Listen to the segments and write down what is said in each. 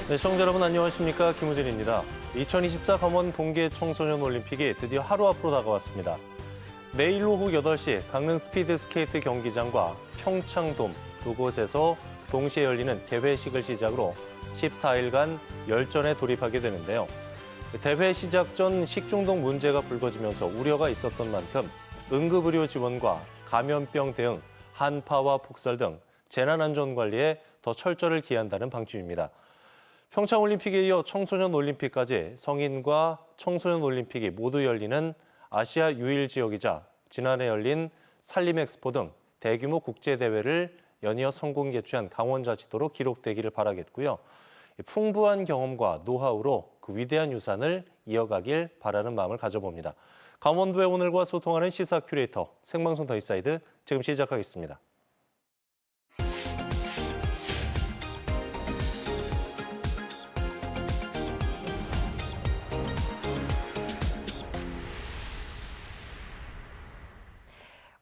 네, 시청자 여러분 안녕하십니까? 김우진입니다. 2024 강원 동계 청소년 올림픽이 드디어 하루 앞으로 다가왔습니다. 내일 오후 8시 강릉 스피드 스케이트 경기장과 평창돔 두 곳에서 동시에 열리는 개회식을 시작으로 14일간 열전에 돌입하게 되는데요. 대회 시작 전 식중독 문제가 불거지면서 우려가 있었던 만큼 응급의료 지원과 감염병 대응, 한파와 폭설 등 재난안전관리에 더 철저를 기한다는 방침입니다. 평창올림픽에 이어 청소년 올림픽까지 성인과 청소년 올림픽이 모두 열리는 아시아 유일 지역이자 지난해 열린 산림엑스포 등 대규모 국제대회를 연이어 성공 개최한 강원자치도로 기록되기를 바라겠고요. 풍부한 경험과 노하우로 그 위대한 유산을 이어가길 바라는 마음을 가져봅니다. 강원도의 오늘과 소통하는 시사 큐레이터 생방송 더인사이드 지금 시작하겠습니다.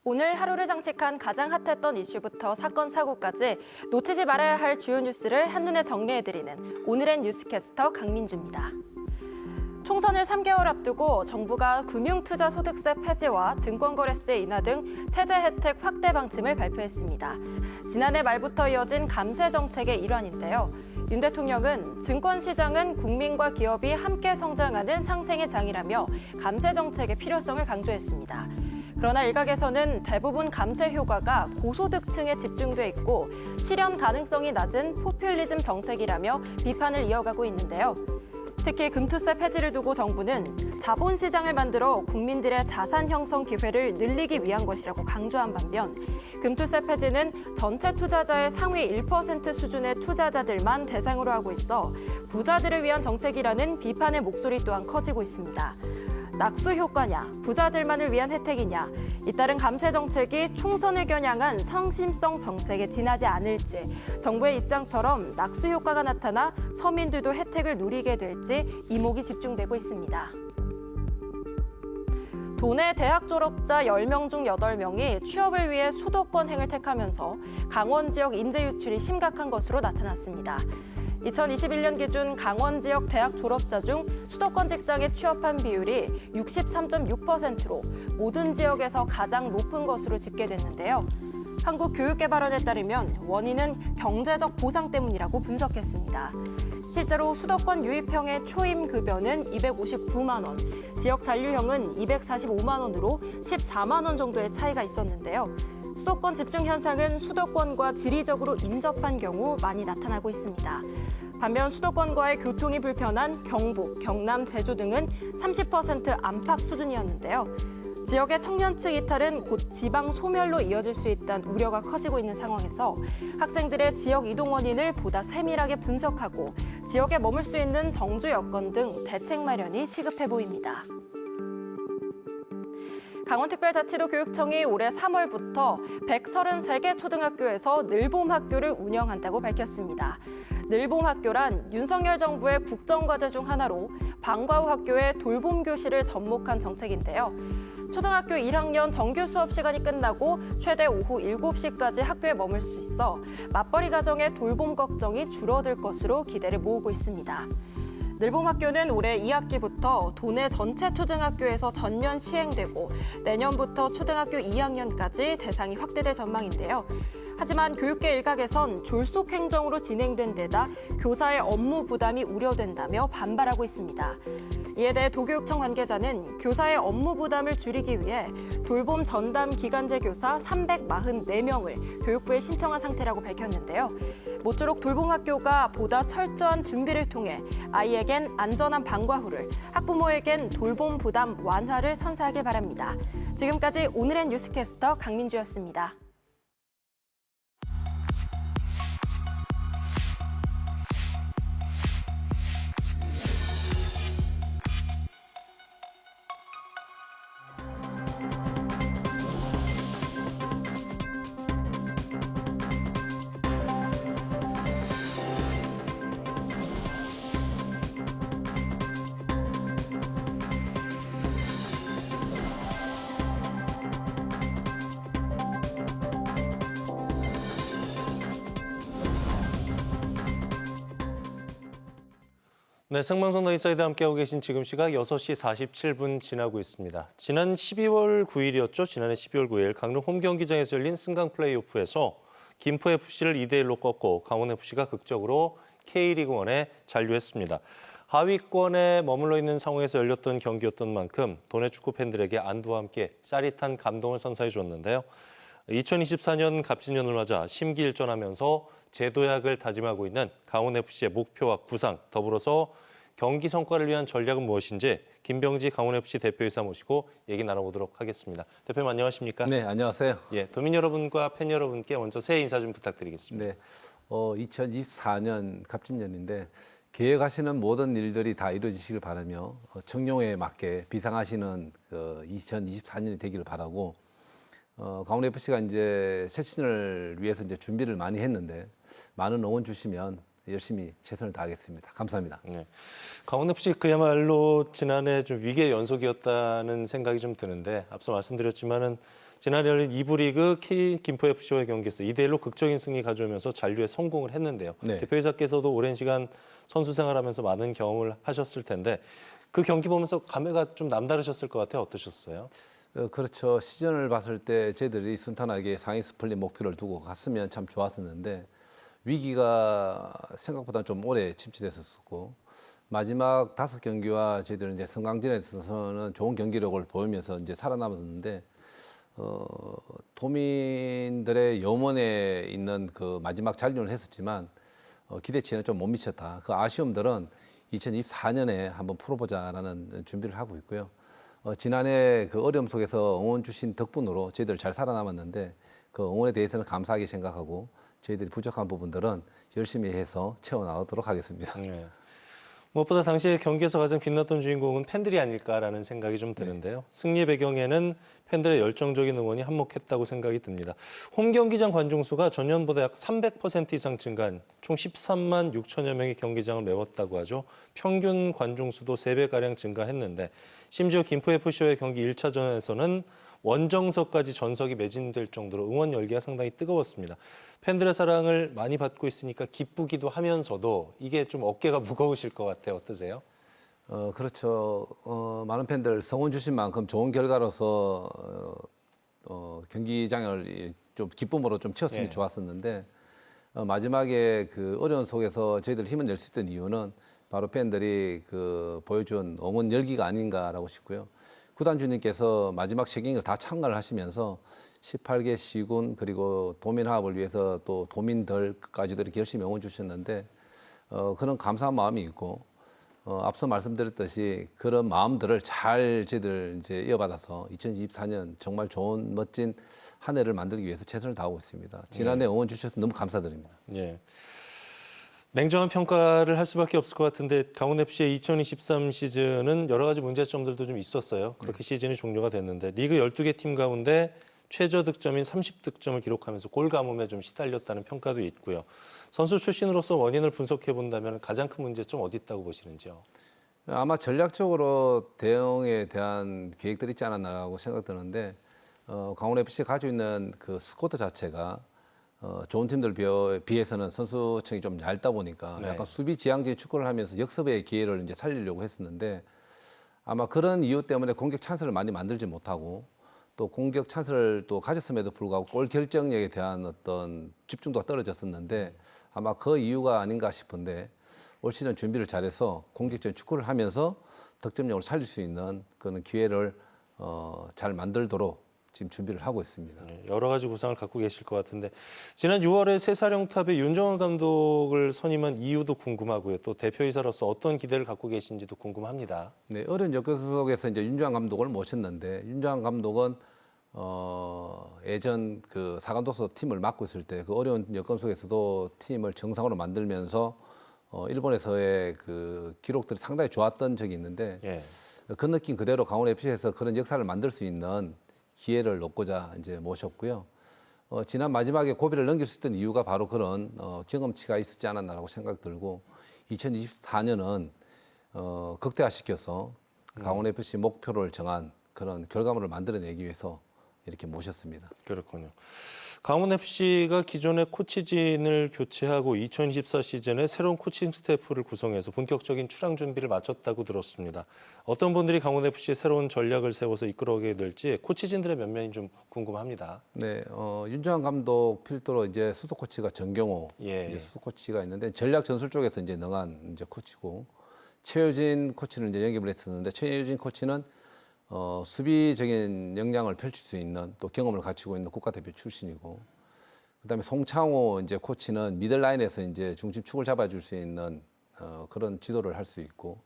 오늘 하루를 장식한 가장 핫했던 이슈부터 사건, 사고까지 놓치지 말아야 할 주요 뉴스를 한눈에 정리해드리는 오늘의 뉴스캐스터 강민주입니다. 총선을 3개월 앞두고 정부가 금융투자소득세 폐지와 증권거래세 인하 등 세제 혜택 확대 방침을 발표했습니다. 지난해 말부터 이어진 감세 정책의 일환인데요. 윤 대통령은 증권시장은 국민과 기업이 함께 성장하는 상생의 장이라며 감세 정책의 필요성을 강조했습니다. 그러나 일각에서는 대부분 감세 효과가 고소득층에 집중돼 있고 실현 가능성이 낮은 포퓰리즘 정책이라며 비판을 이어가고 있는데요. 특히 금투세 폐지를 두고 정부는 자본시장을 만들어 국민들의 자산 형성 기회를 늘리기 위한 것이라고 강조한 반면 금투세 폐지는 전체 투자자의 상위 1% 수준의 투자자들만 대상으로 하고 있어 부자들을 위한 정책이라는 비판의 목소리 또한 커지고 있습니다. 낙수 효과냐, 부자들만을 위한 혜택이냐, 잇따른 감세 정책이 총선을 겨냥한 성심성 정책에 지나지 않을지, 정부의 입장처럼 낙수 효과가 나타나 서민들도 혜택을 누리게 될지 이목이 집중되고 있습니다. 도내 대학 졸업자 10명 중 8명이 취업을 위해 수도권행을 택하면서 강원 지역 인재 유출이 심각한 것으로 나타났습니다. 2021년 기준 강원 지역 대학 졸업자 중 수도권 직장에 취업한 비율이 63.6%로 모든 지역에서 가장 높은 것으로 집계됐는데요. 한국교육개발원에 따르면 원인은 경제적 보상 때문이라고 분석했습니다. 실제로 수도권 유입형의 초임급여는 259만 원, 지역 잔류형은 245만 원으로 14만 원 정도의 차이가 있었는데요. 수도권 집중 현상은 수도권과 지리적으로 인접한 경우 많이 나타나고 있습니다. 반면 수도권과의 교통이 불편한 경북, 경남, 제주 등은 30% 안팎 수준이었는데요. 지역의 청년층 이탈은 곧 지방 소멸로 이어질 수 있다는 우려가 커지고 있는 상황에서 학생들의 지역 이동 원인을 보다 세밀하게 분석하고 지역에 머물 수 있는 정주 여건 등 대책 마련이 시급해 보입니다. 강원특별자치도 교육청이 올해 3월부터 133개 초등학교에서 늘봄학교를 운영한다고 밝혔습니다. 늘봄학교란 윤석열 정부의 국정과제 중 하나로 방과 후 학교에 돌봄교실을 접목한 정책인데요. 초등학교 1학년 정규 수업 시간이 끝나고 최대 오후 7시까지 학교에 머물 수 있어 맞벌이 가정의 돌봄 걱정이 줄어들 것으로 기대를 모으고 있습니다. 늘봄학교는 올해 2학기부터 도내 전체 초등학교에서 전면 시행되고 내년부터 초등학교 2학년까지 대상이 확대될 전망인데요. 하지만 교육계 일각에선 졸속 행정으로 진행된 데다 교사의 업무 부담이 우려된다며 반발하고 있습니다. 이에 대해 도교육청 관계자는 교사의 업무 부담을 줄이기 위해 돌봄 전담 기간제 교사 344명을 교육부에 신청한 상태라고 밝혔는데요. 모쪼록 돌봄학교가 보다 철저한 준비를 통해 아이에겐 안전한 방과 후를, 학부모에겐 돌봄 부담 완화를 선사하길 바랍니다. 지금까지 오늘의 뉴스캐스터 강민주였습니다. 네, 생방송 나인사이드 함께하고 계신 지금 시각 6시 47분 지나고 있습니다. 지난 12월 9일이었죠. 지난해 12월 9일 강릉 홈경기장에서 열린 승강 플레이오프에서 김포FC를 2대1로 꺾고 강원FC가 극적으로 K리그1에 잔류했습니다. 하위권에 머물러 있는 상황에서 열렸던 경기였던 만큼 도내 축구 팬들에게 안도와 함께 짜릿한 감동을 선사해 줬는데요. 2024년 갑진년을 맞아 심기일전하면서 재도약을 다짐하고 있는 강원FC의 목표와 구상, 더불어서 경기 성과를 위한 전략은 무엇인지 김병지 강원FC 대표이사 모시고 얘기 나눠보도록 하겠습니다. 대표님 안녕하십니까? 네, 안녕하세요. 예, 도민 여러분과 팬 여러분께 먼저 새해 인사 좀 부탁드리겠습니다. 네, 2024년 갑진년인데 계획하시는 모든 일들이 다 이루어지시길 바라며 청룡에 맞게 비상하시는 2024년이 되기를 바라고 강원 FC가 이제 새 시즌을 위해서 이제 준비를 많이 했는데 많은 응원 주시면 열심히 최선을 다하겠습니다. 감사합니다. 네. 강원FC 그야말로 지난해 좀 위기의 연속이었다는 생각이 좀 드는데 앞서 말씀드렸지만은 지난해 열린 2부 리그 김포FC와의 경기에서 2대1로 극적인 승리 가져오면서 잔류에 성공을 했는데요. 네. 대표이사께서도 오랜 시간 선수 생활하면서 많은 경험을 하셨을 텐데 그 경기 보면서 감회가 좀 남다르셨을 것 같아요. 어떠셨어요? 그렇죠. 시즌을 봤을 때 저희들이 순탄하게 상위 스플릿 목표를 두고 갔으면 참 좋았었는데 위기가 생각보다 좀 오래 침체됐었고 마지막 5경기와 저희들은 이제 승강전에 있어서는 좋은 경기력을 보이면서 이제 살아남았는데 도민들의 염원에 있는 그 마지막 잔류를 했었지만 기대치에는 좀 못 미쳤다. 그 아쉬움들은 2024년에 한번 풀어보자라는 준비를 하고 있고요. 지난해 그 어려움 속에서 응원 주신 덕분으로 저희들 잘 살아남았는데 그 응원에 대해서는 감사하게 생각하고 저희들이 부족한 부분들은 열심히 해서 채워나가도록 하겠습니다. 네. 무엇보다 당시에 경기에서 가장 빛났던 주인공은 팬들이 아닐까라는 생각이 좀 드는데요. 승리 배경에는 팬들의 열정적인 응원이 한몫했다고 생각이 듭니다. 홈 경기장 관중 수가 전년보다 약 300% 이상 증가한 총 13만 6천여 명이 경기장을 메웠다고 하죠. 평균 관중 수도 3배가량 증가했는데 심지어 김포FC와의 경기 1차전에서는 원정석까지 전석이 매진될 정도로 응원 열기가 상당히 뜨거웠습니다. 팬들의 사랑을 많이 받고 있으니까 기쁘기도 하면서도 이게 좀 어깨가 무거우실 것 같아요. 어떠세요? 그렇죠. 많은 팬들 성원 주신 만큼 좋은 결과로서 경기장을 좀 기쁨으로 좀 채웠으면 네. 좋았었는데 마지막에 그 어려운 속에서 저희들 힘을 낼 수 있던 이유는 바로 팬들이 그 보여준 응원 열기가 아닌가라고 싶고요. 구단주님께서 마지막 책임을 다 참가를 하시면서 18개 시군 그리고 도민화합을 위해서 또 도민들까지도 이렇게 열심히 응원 주셨는데 그런 감사한 마음이 있고 앞서 말씀드렸듯이 그런 마음들을 잘 저희들 이제 이어받아서 2024년 정말 좋은 멋진 한 해를 만들기 위해서 최선을 다하고 있습니다. 지난해 응원 주셔서 너무 감사드립니다. 예. 냉정한 평가를 할 수밖에 없을 것 같은데 강원FC의 2023 시즌은 여러 가지 문제점들도 좀 있었어요. 그렇게 시즌이 종료가 됐는데 리그 12개 팀 가운데 최저 득점인 30득점을 기록하면서 골 가뭄에 좀 시달렸다는 평가도 있고요. 선수 출신으로서 원인을 분석해 본다면 가장 큰 문제점 어디 있다고 보시는지요? 아마 전략적으로 대응에 대한 계획들이 있지 않았나라고 생각드는데 강원FC가 가지고 있는 그 스쿼드 자체가 좋은 팀들 비해서는 선수층이 좀 얇다 보니까 네. 약간 수비 지향적인 축구를 하면서 역습의 기회를 이제 살리려고 했었는데 아마 그런 이유 때문에 공격 찬스를 많이 만들지 못하고 또 공격 찬스를 또 가졌음에도 불구하고 골 결정력에 대한 어떤 집중도가 떨어졌었는데 아마 그 이유가 아닌가 싶은데 올 시즌 준비를 잘해서 공격적인 축구를 하면서 득점력을 살릴 수 있는 그런 기회를 잘 만들도록 지금 준비를 하고 있습니다. 여러 가지 구상을 갖고 계실 것 같은데 지난 6월에 새사령탑에 윤정환 감독을 선임한 이유도 궁금하고요. 또 대표이사로서 어떤 기대를 갖고 계신지도 궁금합니다. 네, 어려운 여건 속에서 이제 윤정환 감독을 모셨는데 윤정환 감독은 예전 그 사관도서 팀을 맡고 있을 때 그 어려운 여건 속에서도 팀을 정상으로 만들면서 일본에서의 그 기록들이 상당히 좋았던 적이 있는데 예. 그 느낌 그대로 강원 FC에서 그런 역사를 만들 수 있는 기회를 놓고자 이제 모셨고요. 지난 마지막에 고비를 넘길 수 있던 이유가 바로 그런 경험치가 있었지 않았나라고 생각 들고 2024년은 극대화시켜서 강원 FC 목표를 정한 그런 결과물을 만들어내기 위해서 이렇게 모셨습니다. 그렇군요. 강원 FC가 기존의 코치진을 교체하고 2024 시즌에 새로운 코칭 스태프를 구성해서 본격적인 출항 준비를 마쳤다고 들었습니다. 어떤 분들이 강원 FC의 새로운 전략을 세워서 이끌어가게 될지 코치진들의 면면이 좀 궁금합니다. 네, 윤정환 감독 필두로 이제 수석 코치가 정경호 예. 이제 수석 코치가 있는데 전략 전술 쪽에서 이제 능한 이제 코치고 최효진 코치를 이제 영입을 했었는데 최효진 코치는 수비적인 역량을 펼칠 수 있는 또 경험을 갖추고 있는 국가대표 출신이고 그다음에 송창호 이제 코치는 미들라인에서 이제 중심축을 잡아줄 수 있는 그런 지도를 할 수 있고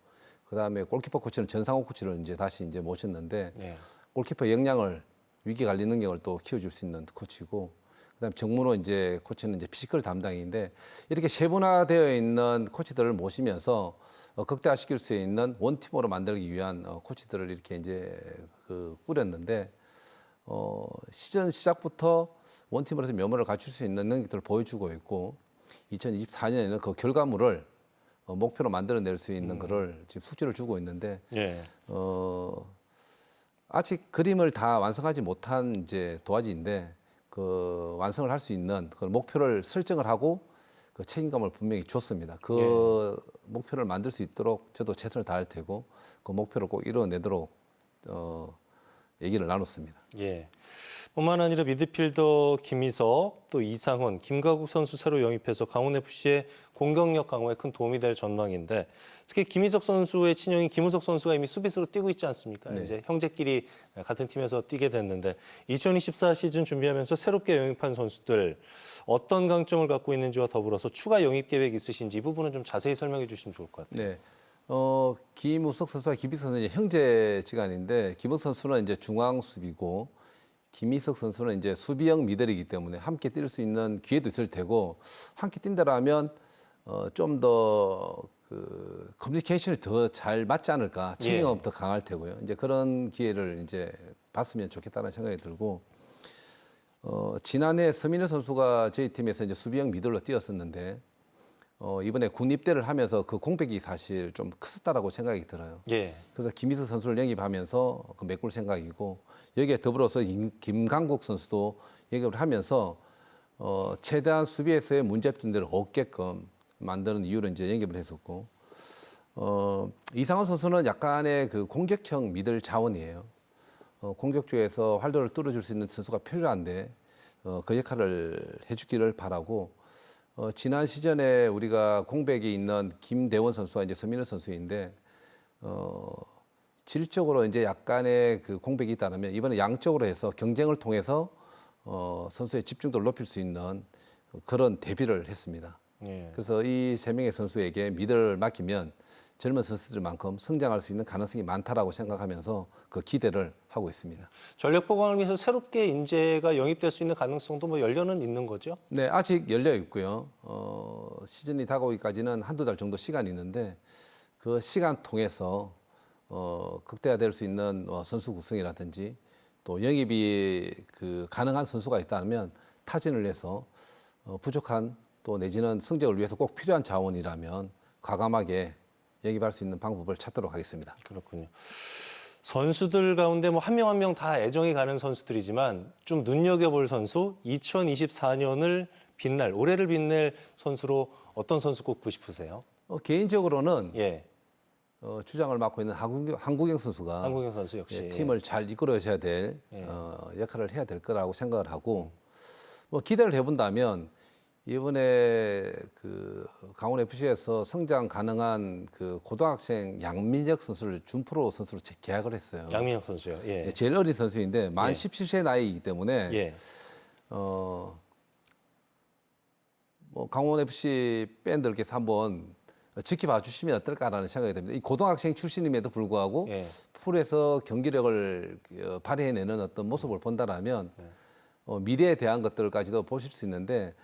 그다음에 골키퍼 코치는 전상호 코치를 이제 다시 이제 모셨는데 예. 골키퍼 역량을 위기 관리 능력을 또 키워줄 수 있는 코치고 그다음에 정문호 이제 코치는 이제 피지컬 담당인데 이렇게 세분화되어 있는 코치들을 모시면서 극대화시킬 수 있는 원팀으로 만들기 위한 코치들을 이렇게 이제 꾸렸는데 시즌 시작부터 원팀으로서 면모를 갖출 수 있는 능력들을 보여주고 있고 2024년에는 그 결과물을 목표로 만들어낼 수 있는 거를 지금 숙지를 주고 있는데 예. 아직 그림을 다 완성하지 못한 이제 도화지인데 그 완성을 할 수 있는 그 목표를 설정을 하고 그 책임감을 분명히 줬습니다. 그 목표를 만들 수 있도록 저도 최선을 다할 테고 그 목표를 꼭 이뤄내도록 얘기를 나눴습니다. 예. 뿐만 아니라 미드필더 김희석, 또 이상훈, 김가국 선수 새로 영입해서 강원 FC의 공격력 강화에 큰 도움이 될 전망인데 특히 김희석 선수의 친형인 김우석 선수가 이미 수비수로 뛰고 있지 않습니까? 네. 이제 형제끼리 같은 팀에서 뛰게 됐는데 2024 시즌 준비하면서 새롭게 영입한 선수들 어떤 강점을 갖고 있는지와 더불어서 추가 영입 계획 있으신지 이 부분은 좀 자세히 설명해 주시면 좋을 것 같아요. 네. 김우석 선수와 김희석 선수는 이제 형제지간인데 김우석 선수는 이제 중앙 수비고 김희석 선수는 이제 수비형 미들이기 때문에 함께 뛸 수 있는 기회도 있을 테고 함께 뛴다라면 좀 더 그 커뮤니케이션이 더 잘 맞지 않을까 책임감이 더 강할 테고요. 이제 그런 기회를 이제 봤으면 좋겠다는 생각이 들고 지난해 서민우 선수가 저희 팀에서 이제 수비형 미들로 뛰었었는데 이번에 군 입대를 하면서 그 공백이 사실 좀 컸었다라고 생각이 들어요. 예. 그래서 김희석 선수를 영입하면서 그 메꿀 생각이고 여기에 더불어서 김강국 선수도 영입을 하면서 최대한 수비에서의 문제점들을 없게끔 만드는 이유로 이제 영입을 했었고 이상훈 선수는 약간의 그 공격형 미들 자원이에요. 공격 쪽에서 활로를 뚫어줄 수 있는 선수가 필요한데 그 역할을 해주기를 바라고 지난 시즌에 우리가 공백이 있는 김대원 선수와 이제 서민우 선수인데 질적으로 이제 약간의 그 공백이 있다면 이번에 양적으로 해서 경쟁을 통해서 선수의 집중도를 높일 수 있는 그런 대비를 했습니다. 예. 그래서 이 세 명의 선수에게 미드를 맡기면 젊은 선수들만큼 성장할 수 있는 가능성이 많다라고 생각하면서 그 기대를 하고 있습니다. 전력 보강을 위해서 새롭게 인재가 영입될 수 있는 가능성도 뭐 열려는 있는 거죠? 네, 아직 열려 있고요. 시즌이 다가오기까지는 한두 달 정도 시간이 있는데 그 시간 통해서 극대화될 수 있는 선수 구성이라든지 또 영입이 그 가능한 선수가 있다면 타진을 해서 부족한 또 내지는 성적을 위해서 꼭 필요한 자원이라면 과감하게 영입할 수 있는 방법을 찾도록 하겠습니다. 그렇군요. 선수들 가운데 뭐 한 명 한 명 다 애정이 가는 선수들이지만 좀 눈여겨볼 선수 2024년을 빛날 올해를 빛낼 선수로 어떤 선수 꼽고 싶으세요? 개인적으로는 예, 주장을 맡고 있는 한국영 선수가 한국영 선수 역시 팀을 잘 이끌어줘야 될 예. 역할을 해야 될 거라고 생각을 하고 뭐 기대를 해본다면 이번에 그 강원 FC에서 성장 가능한 그 고등학생 양민혁 선수를 준프로 선수로 계약을 했어요. 양민혁 선수요. 예, 제일 어린 선수인데 만 예. 17세 나이이기 때문에 예, 뭐 강원 FC 팬들께서 한번 지켜봐 주시면 어떨까라는 생각이 듭니다. 이 고등학생 출신임에도 불구하고 예. 풀에서 경기력을 발휘해내는 어떤 모습을 본다라면 미래에 대한 것들까지도 보실 수 있는데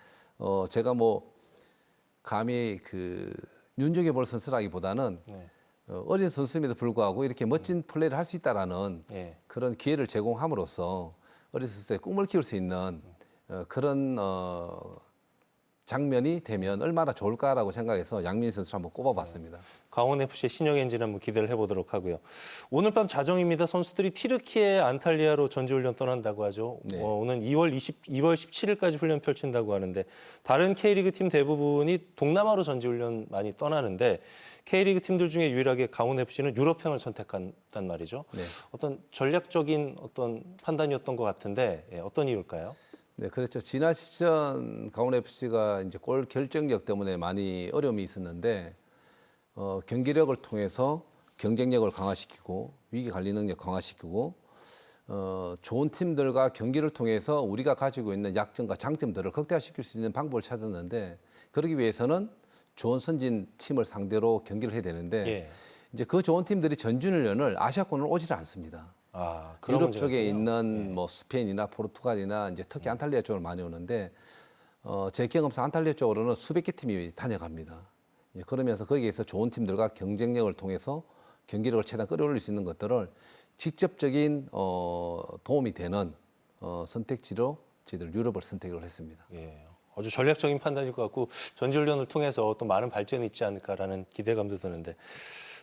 제가 뭐 감히 그 눈여겨볼 선수라기보다는 네. 어린 선수임에도 불구하고 이렇게 멋진 플레이를 할 수 있다라는 예. 그런 기회를 제공함으로써 어린 선수의 꿈을 키울 수 있는 그런 장면이 되면 얼마나 좋을까라고 생각해서 양민 선수를 한번 꼽아봤습니다. 강원FC의 신영 엔진 한번 기대를 해보도록 하고요. 오늘 밤 자정입니다. 선수들이 튀르키예 안탈리아로 전지훈련 떠난다고 하죠. 네. 오늘 2월 17일까지 훈련 펼친다고 하는데 다른 K리그 팀 대부분이 동남아로 전지훈련 많이 떠나는데 K리그 팀들 중에 유일하게 강원FC는 유럽행을 선택한단 말이죠. 네. 어떤 전략적인 어떤 판단이었던 것 같은데 어떤 이유일까요? 네, 그렇죠. 지난 시즌 강원FC가 이제 골 결정력 때문에 많이 어려움이 있었는데 경기력을 통해서 경쟁력을 강화시키고 위기 관리 능력 강화시키고 좋은 팀들과 경기를 통해서 우리가 가지고 있는 약점과 장점들을 극대화시킬 수 있는 방법을 찾았는데 그러기 위해서는 좋은 선진 팀을 상대로 경기를 해야 되는데 예. 이제 그 좋은 팀들이 전준훈련을 아시아권으로 오지를 않습니다. 그런 유럽 문제가 쪽에 있군요. 있는 뭐 스페인이나 포르투갈이나 이제 특히 안탈리아 쪽으로 많이 오는데 제 경험상 안탈리아 쪽으로는 수백 개 팀이 다녀갑니다. 이제 그러면서 거기에서 좋은 팀들과 경쟁력을 통해서 경기력을 최대한 끌어올릴 수 있는 것들을 직접적인 도움이 되는 선택지로 저희들 유럽을 선택을 했습니다. 예, 아주 전략적인 판단일 것 같고 전지훈련을 통해서 또 많은 발전이 있지 않을까라는 기대감도 드는데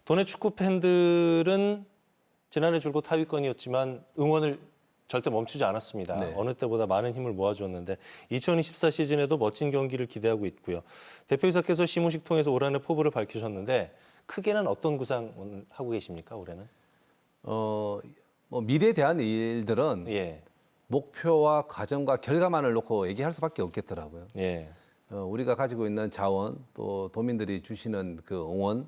도내 축구 팬들은 지난해 줄곧 하위권이었지만 응원을 절대 멈추지 않았습니다. 네. 어느 때보다 많은 힘을 모아주었는데 2024 시즌에도 멋진 경기를 기대하고 있고요. 대표이사께서 시무식 통해서 올 한해 포부를 밝히셨는데 크게는 어떤 구상 하고 계십니까 올해는? 뭐 미래에 대한 일들은 예, 목표와 과정과 결과만을 놓고 얘기할 수밖에 없겠더라고요. 예, 우리가 가지고 있는 자원, 또 도민들이 주시는 그 응원,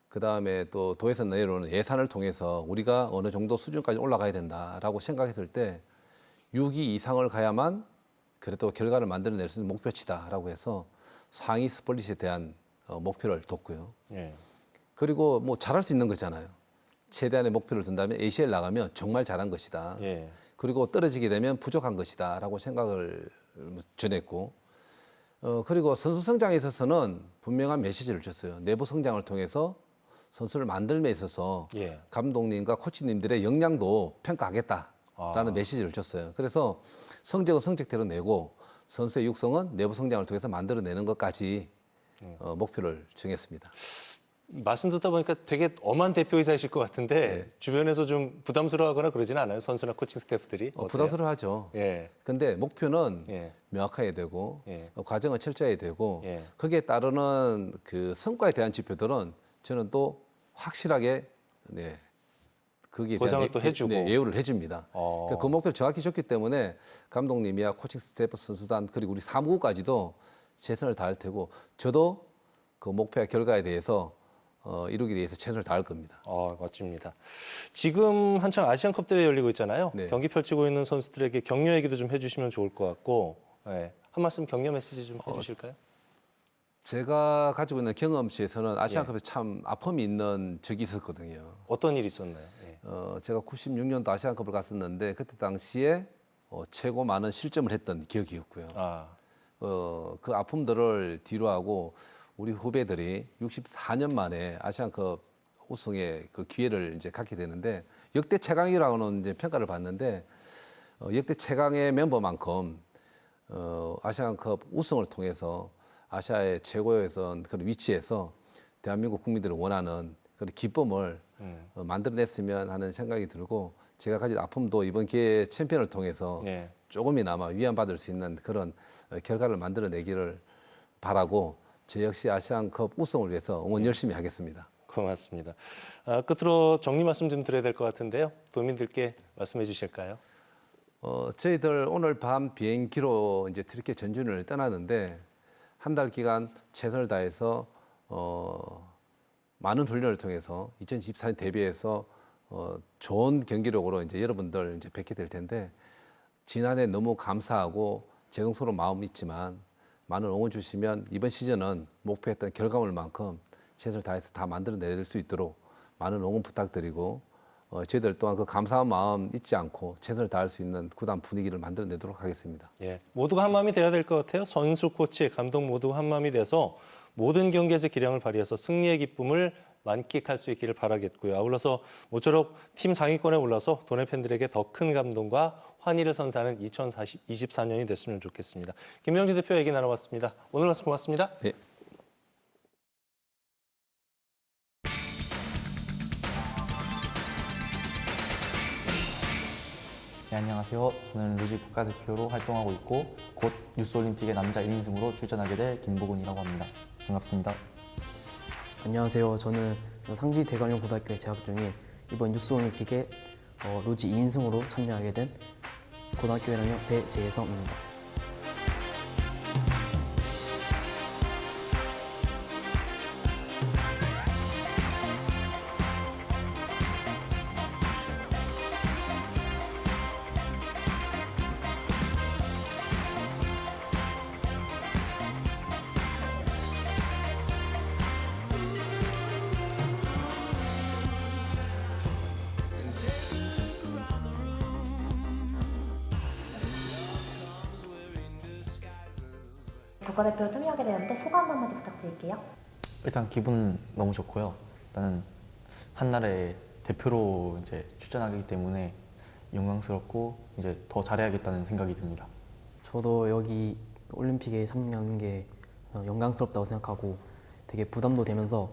그 다음에 또 도에서 내려오는 예산을 통해서 우리가 어느 정도 수준까지 올라가야 된다라고 생각했을 때 6위 이상을 가야만 그래도 결과를 만들어낼 수 있는 목표치다라고 해서 상위 스플릿에 대한 목표를 뒀고요. 예, 그리고 뭐 잘할 수 있는 거잖아요. 최대한의 목표를 둔다면 ACL 나가면 정말 잘한 것이다. 예, 그리고 떨어지게 되면 부족한 것이다라고 생각을 전했고 그리고 선수 성장에 있어서는 분명한 메시지를 줬어요. 내부 성장을 통해서 선수를 만들면에 있어서 예. 감독님과 코치님들의 역량도 평가하겠다라는 메시지를 줬어요. 그래서 성적은 성적대로 내고 선수의 육성은 내부 성장을 통해서 만들어내는 것까지 목표를 정했습니다. 말씀 듣다 보니까 되게 엄한 대표이사이실 것 같은데 네. 주변에서 좀 부담스러워하거나 그러지는 않아요? 선수나 코칭 스태프들이? 어때요? 부담스러워하죠. 예, 근데 목표는 예. 명확해야 되고 예. 과정은 철저해야 되고 예. 거기에 따르는 그 성과에 대한 지표들은 저는 또 확실하게 거기에 보상을 대한 또 해주고. 예우를 해줍니다. 어. 그 목표를 정확히 줬기 때문에 감독님이야 코칭 스태프 선수단 그리고 우리 사무국까지도 최선을 다할 테고 저도 그 목표와 결과에 대해서 이루기 위해서 최선을 다할 겁니다. 멋집니다. 지금 한창 아시안컵 대회 열리고 있잖아요. 네. 경기 펼치고 있는 선수들에게 격려 얘기도 좀 해주시면 좋을 것 같고 예. 한 말씀 격려 메시지 좀 해주실까요? 제가 가지고 있는 경험치에서는 아시안컵에 참 아픔이 있는 적이 있었거든요. 어떤 일이 있었나요? 예. 제가 96년도 아시안컵을 갔었는데 그때 당시에 최고 많은 실점을 했던 기억이었고요. 그 아픔들을 뒤로하고 우리 후배들이 64년 만에 아시안컵 우승의 그 기회를 이제 갖게 되는데 역대 최강이라고는 이제 평가를 받는데 역대 최강의 멤버만큼 아시안컵 우승을 통해서 아시아의 최고에서 그런 위치에서 대한민국 국민들이 원하는 그런 기쁨을 만들어냈으면 하는 생각이 들고 제가 가진 아픔도 이번 기회에 챔피언을 통해서 예. 조금이나마 위안받을 수 있는 그런 결과를 만들어내기를 바라고 저 역시 아시안컵 우승을 위해서 응원 열심히 하겠습니다. 고맙습니다. 끝으로 정리 말씀 좀 드려야 될 것 같은데요. 도민들께 말씀해 주실까요? 저희들 오늘 밤 비행기로 이제 트리케 전준을 떠나는데 한 달 기간 최선을 다해서 많은 훈련을 통해서 2024년 대비해서 좋은 경기력으로 이제 여러분들 이제 뵙게 될 텐데 지난해 너무 감사하고 죄송스러운 마음이 있지만 많은 응원 주시면 이번 시즌은 목표했던 결과물만큼 최선을 다해서 다 만들어낼 수 있도록 많은 응원 부탁드리고 저희들 또한 그 감사한 마음 잊지 않고 최선을 다할 수 있는 구단 분위기를 만들어내도록 하겠습니다. 예, 모두가 한 마음이 돼야 될 것 같아요. 선수, 코치, 감독 모두 한 마음이 돼서 모든 경기에서 기량을 발휘해서 승리의 기쁨을 만끽할 수 있기를 바라겠고요. 아울러서 모쪼록 팀 상위권에 올라서 도내 팬들에게 더 큰 감동과 환희를 선사하는 2024년이 됐으면 좋겠습니다. 김명진 대표 얘기 나눠봤습니다. 오늘 말씀 고맙습니다. 네. 네, 안녕하세요. 저는 루지 국가대표로 활동하고 있고 곧 유스올림픽의 남자 1인승으로 출전하게 될 김보근이라고 합니다. 반갑습니다. 안녕하세요. 저는 상지 대관령 고등학교에 재학 중인 이번 유스올림픽에 루지 2인승으로 참여하게 된 고등학교 1학년 배재성입니다. 국가대표로 참여하게 되는데 소감 한마디 부탁드릴게요. 일단 기분 너무 좋고요. 일단은 한나라의 대표로 이제 출전하기 때문에 영광스럽고 이제 더 잘해야겠다는 생각이 듭니다. 저도 여기 올림픽에 참여하는 게 영광스럽다고 생각하고 되게 부담도 되면서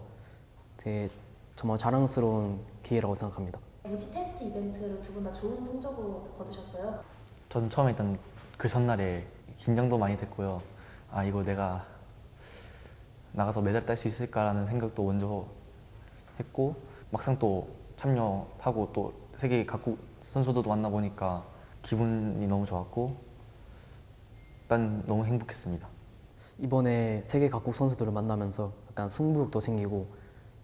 되게 정말 자랑스러운 기회라고 생각합니다. 루지 테스트 이벤트를 두 분 다 좋은 성적으로 거두셨어요. 전 처음에 일단 그 전날에 긴장도 많이 됐고요. 아, 이거 내가 나가서 메달 딸 수 있을까라는 생각도 먼저 했고, 막상 또 참여하고 또 세계 각국 선수들도 만나보니까 기분이 너무 좋았고 일단 너무 행복했습니다. 이번에 세계 각국 선수들을 만나면서 약간 승부욕도 생기고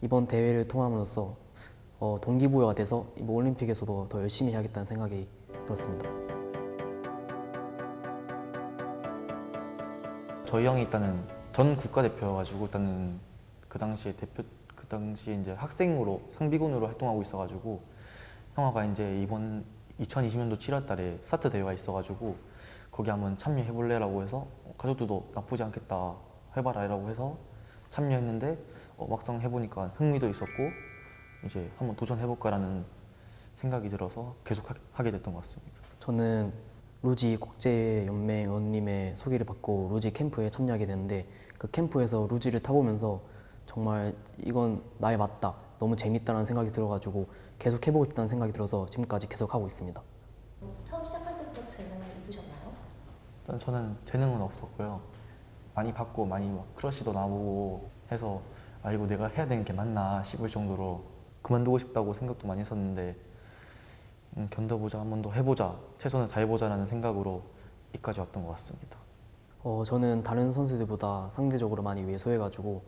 이번 대회를 통함으로써 동기부여가 돼서 이번 올림픽에서도 더 열심히 해야겠다는 생각이 들었습니다. 저희 형이 일단은 전 국가대표여가지고 일단은 그 당시에 이제 학생으로 상비군으로 활동하고 있어가지고 형아가 이제 이번 2020년도 7월달에 스타트 대회가 있어가지고 거기 한번 참여해볼래라고 해서 가족들도 나쁘지 않겠다 해봐라라고 해서 참여했는데 막상 해보니까 흥미도 있었고 이제 한번 도전해볼까라는 생각이 들어서 계속 하게 됐던 것 같습니다. 저는 루지 국제연맹 의원님의 소개를 받고 루지 캠프에 참여하게 됐는데 그 캠프에서 루지를 타보면서 정말 이건 나에 맞다, 너무 재밌다는 생각이 들어가지고 계속 해보고 싶다는 생각이 들어서 지금까지 계속 하고 있습니다. 처음 시작할 때부터 재능이 있으셨나요? 일단 저는 재능은 없었고요. 많이 받고 많이 막 크러쉬도 나보고 해서 아 이거 내가 해야 되는 게 맞나 싶을 정도로 그만두고 싶다고 생각도 많이 했었는데 견뎌보자, 한 번 더 해보자, 최선을 다해보자라는 생각으로 여기까지 왔던 것 같습니다. 저는 다른 선수들보다 상대적으로 많이 왜소해가지고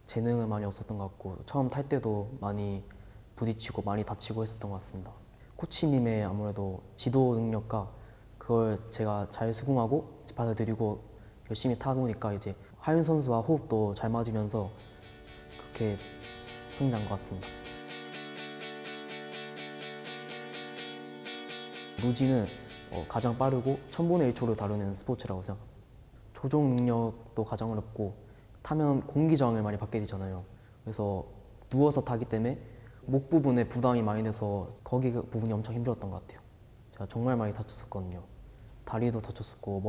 재능은 많이 없었던 것 같고 처음 탈 때도 많이 부딪히고 많이 다치고 했었던 것 같습니다. 코치님의 아무래도 지도 능력과 그걸 제가 잘 수긍하고 받아들이고 열심히 타보니까 이제 하윤 선수와 호흡도 잘 맞으면서 그렇게 성장한 것 같습니다. 루지는 가장 빠르고 1000분의 1초를 다루는 스포츠라고 생각합니다. 조종 능력도 가장 어렵고 타면 공기 저항을 많이 받게 되잖아요. 그래서 누워서 타기 때문에 목 부분에 부담이 많이 돼서 거기 그 부분이 엄청 힘들었던 것 같아요. 제가 정말 많이 다쳤었거든요. 다리도 다쳤었고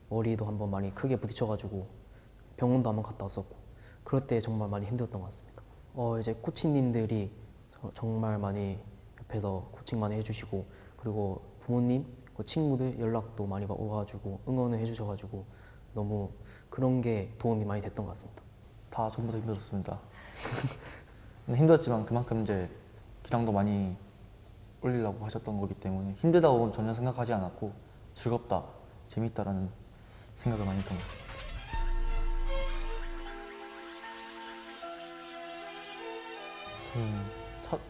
머리도 한번 많이 크게 부딪혀가지고 병원도 한번 갔다 왔었고 그럴 때 정말 많이 힘들었던 것 같습니다. 이제 코치님들이 정말 많이 옆에서 코칭 많이 해주시고 그리고 부모님, 친구들 연락도 많이 오가지고 응원을 해주셔가지고 너무 그런 게 도움이 많이 됐던 것 같습니다. 다 전부 다 힘들었습니다. 힘들었지만 그만큼 이제 기량도 많이 올리려고 하셨던 거기 때문에 힘들다고 전혀 생각하지 않았고 즐겁다, 재밌다라는 생각을 많이 했던 것 같습니다. 저는 첫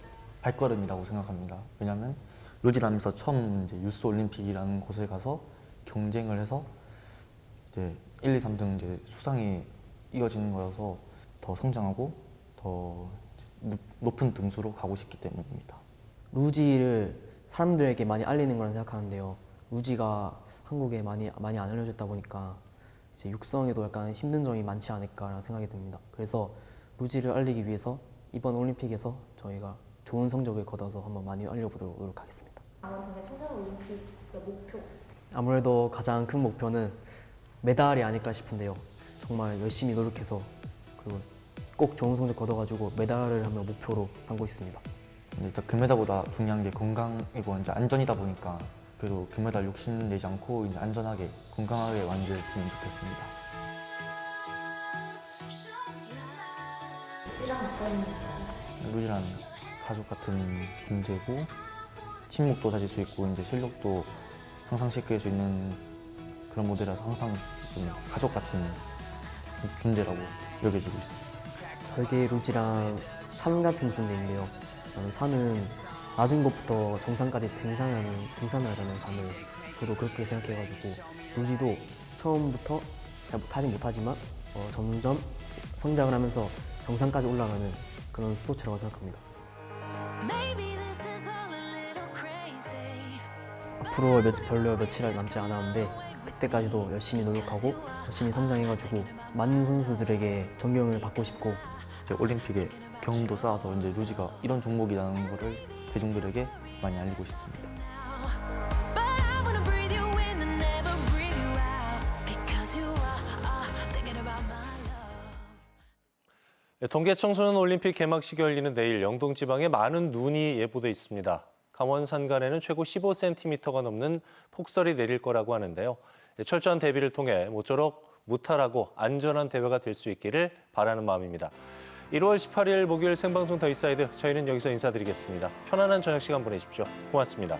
발걸음이라고 생각합니다. 왜냐하면 루지라면서 처음 이제 유스 올림픽이라는 곳에 가서 경쟁을 해서 이제 1, 2, 3등 이제 수상이 이어지는 거여서 더 성장하고 더 높은 등수로 가고 싶기 때문입니다. 루지를 사람들에게 많이 알리는 거라 생각하는데요. 루지가 한국에 많이 안 알려졌다 보니까 이제 육성에도 약간 힘든 점이 많지 않을까라는 생각이 듭니다. 그래서 루지를 알리기 위해서 이번 올림픽에서 저희가 좋은 성적을 거둬서 한번 많이 알려보도록 노력하겠습니다. 강원 동계 청소년 올림픽의 목표. 아무래도 가장 큰 목표는 메달이 아닐까 싶은데요. 정말 열심히 노력해서 그리고 꼭 좋은 성적 거둬가지고 메달을 한번 목표로 삼고 있습니다. 일단 금메달보다 중요한 게 건강이고 이제 안전이다 보니까 그래도 금메달 욕심내지 않고 이제 안전하게 건강하게 완주했으면 좋겠습니다. 루지랑 어떤 인가요? 루지란 가족 같은 존재고 침묵도 다질 수 있고 이제 실력도 항상 지킬 수 있는 그런 모델이라서 항상 좀 가족 같은 존재라고 여겨지고 있습니다. 별개 루지랑 산 같은 존재인데요. 저는 산은 낮은 곳부터 정상까지 등산을 하잖아요, 산을. 저도 그렇게 생각해가지고 루지도 처음부터 잘 타지 못하지만 점점 성장을 하면서 정상까지 올라가는 그런 스포츠라고 생각합니다. 앞으로 별로 며칠 남지 않았는데 그때까지도 열심히 노력하고 열심히 성장해가지고 많은 선수들에게 존경을 받고 싶고 이제 올림픽에 경험도 쌓아서 이제 루지가 이런 종목이라는 거를 대중들에게 많이 알리고 싶습니다. 동계 청소년 올림픽 개막식이 열리는 내일 영동 지방에 많은 눈이 예보돼 있습니다. 강원 산간에는 최고 15cm가 넘는 폭설이 내릴 거라고 하는데요. 철저한 대비를 통해 모쪼록 무탈하고 안전한 대회가 될 수 있기를 바라는 마음입니다. 1월 18일 목요일 생방송 더 인사이드 저희는 여기서 인사드리겠습니다. 편안한 저녁 시간 보내십시오. 고맙습니다.